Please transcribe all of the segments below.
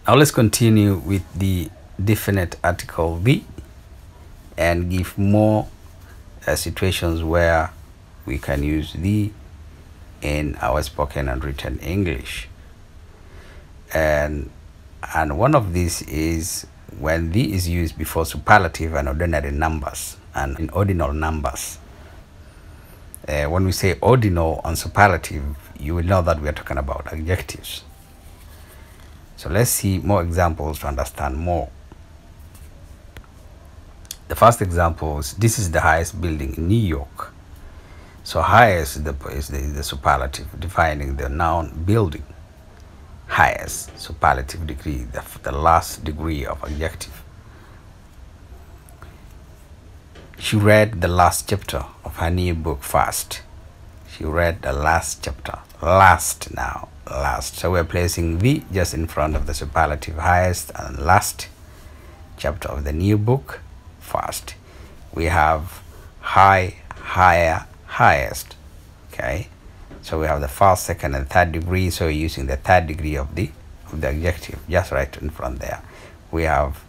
Now let's continue with the definite article the and give more situations where we can use the in our spoken and written English. And one of these is when the is used before superlative and ordinary numbers and in ordinal numbers. When we say ordinal and superlative, you will know that we are talking about adjectives. So let's see more examples to understand more. The first example is this is the highest building in New York. So highest is the superlative defining the noun building. Highest superlative degree, the last degree of adjective. She read the last chapter of her new book fast. She read the last chapter. Last now. Last. So we're placing the just in front of the superlative highest and last chapter of the new book fast. We have high, higher, highest. Okay. So we have the first, second, and third degree. So we're using the third degree of the adjective just right in front there. We have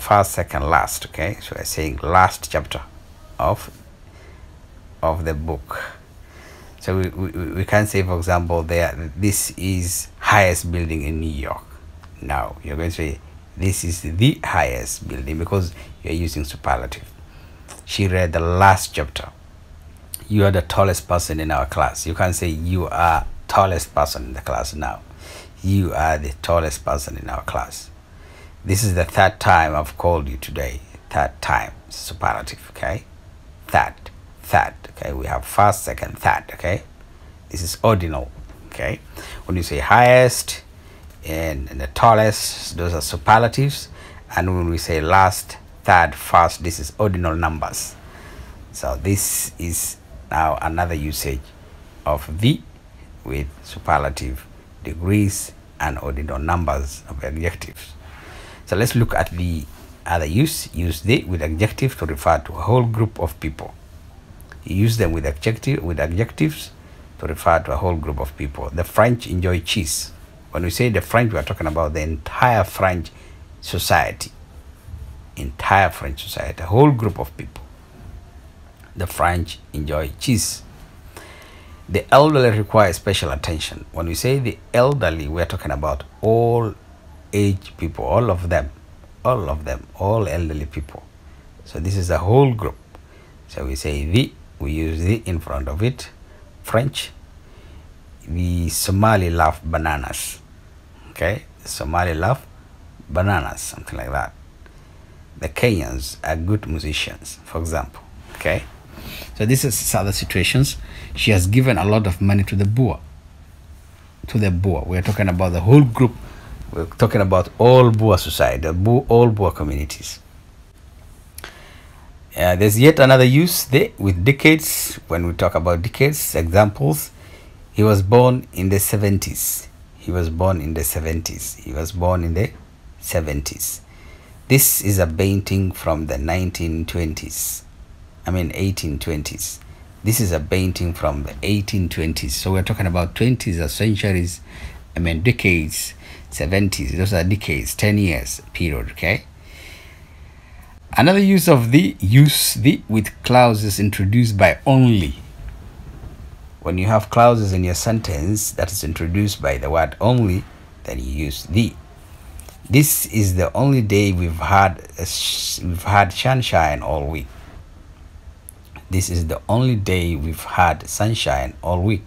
first, second, last. Okay. So we're saying last chapter of the book. So we can say, for example, there this is highest building in New York. Now you're going to say this is the highest building because you're using superlative. She read the last chapter. You are the tallest person in our class. You can say you are tallest person in the class now. You are the tallest person in our class. This is the third time I've called you today. Third time, superlative, okay? Third. Okay, we have first, second, third. Okay, this is ordinal. Okay, when you say highest and the tallest, those are superlatives, and when we say last, third, first, this is ordinal numbers. So this is now another usage of the with superlative degrees and ordinal numbers of adjectives. So let's look at the other use. Use the with adjective to refer to a whole group of people. You use them with adjectives to refer to a whole group of people. The French enjoy cheese. When we say the French, we are talking about the entire French society. Entire French society, a whole group of people. The French enjoy cheese. The elderly require special attention. When we say the elderly, we are talking about all age people, all of them, all elderly people. So this is a whole group. So we say the. We use the in front of it. French. The Somali love bananas. Okay, the Somali love bananas, something like that. The Kenyans are good musicians, for example. Okay, so this is other situations. She has given a lot of money to the poor. We are talking about the whole group. We're talking about all Boer society, all Boer communities. There's yet another use there with decades. When we talk about decades, examples, he was born in the 70s. He was born in the 70s. He was born in the 70s. This is a painting from the 1820s. This is a painting from the 1820s. So we're talking about 20s or centuries, decades, 70s. Those are decades, 10 years period, okay? Another use of the, use the with clauses introduced by only. When you have clauses in your sentence that is introduced by the word only, then you use the. This is the only day we've had sunshine all week. This is the only day we've had sunshine all week.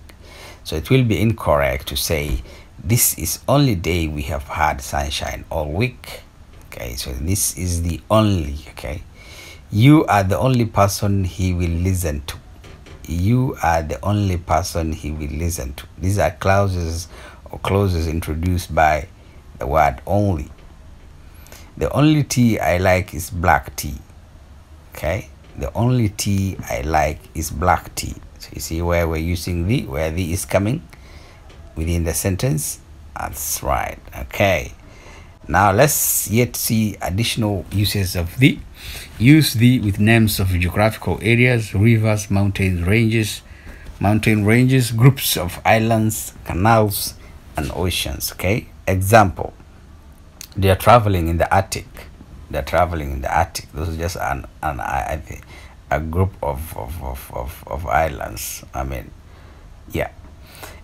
So it will be incorrect to say this is only day we have had sunshine all week. Okay, so this is the only. Okay, you are the only person he will listen to. You are the only person he will listen to. These are clauses or clauses introduced by the word only. The only tea I like is black tea. Okay, the only tea I like is black tea. So you see where we're using the, where the is coming within the sentence. That's right. Okay, now let's yet see additional uses of the. Use the with names of geographical areas, rivers, mountain ranges, groups of islands, canals, and oceans. Okay, example, They are traveling in the Arctic. They're traveling in the Arctic. This is just a group of islands. I mean, yeah.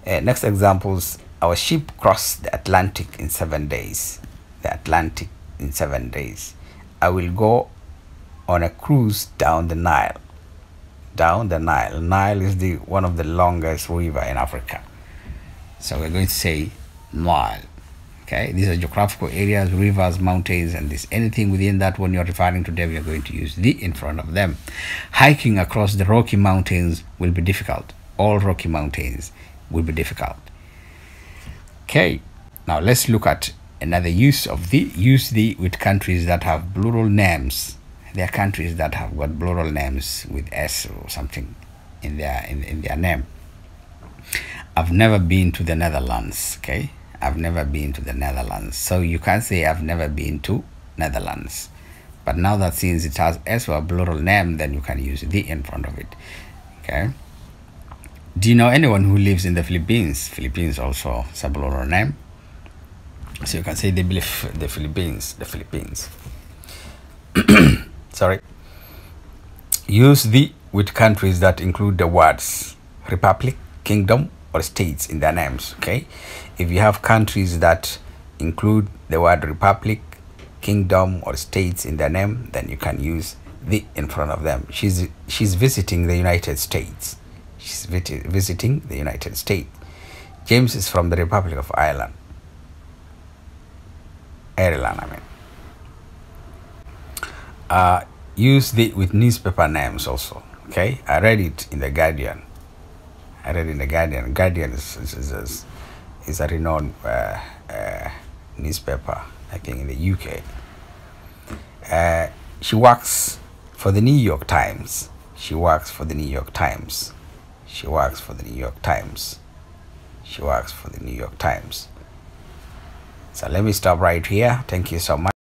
Next examples. Our ship crossed the Atlantic in 7 days. The Atlantic in 7 days. I will go on a cruise down the Nile. Down the Nile. Nile is the one of the longest river in Africa. So we're going to say Nile. Okay, these are geographical areas, rivers, mountains, and this anything within that when you're referring to them, you're going to use the in front of them. Hiking across the Rocky Mountains will be difficult. All Rocky Mountains will be difficult. Okay, now let's look at another use of the. Use the with countries that have plural names. There are countries that have got plural names with S or something in their name. I've never been to the Netherlands. Okay, I've never been to the Netherlands. So you can't say I've never been to Netherlands. But now that since it has S or a plural name, then you can use the in front of it. Okay. Do you know anyone who lives in the Philippines? Philippines also is a plural name. So you can say they believe the Philippines. The Philippines. Sorry. Use the with countries that include the words republic, kingdom, or states in their names. Okay, if you have countries that include the word republic, kingdom, or states in their name, then you can use the in front of them. She's visiting the United States. She's visiting the United States. James is from the Republic of Ireland. Ireland, I mean. Use the with newspaper names also. Okay, I read it in the Guardian. I read in the Guardian. Guardian is a renowned newspaper, I think, in the UK. She works for the New York Times. She works for the New York Times. She works for the New York Times. She works for the New York Times. So let me stop right here. Thank you so much.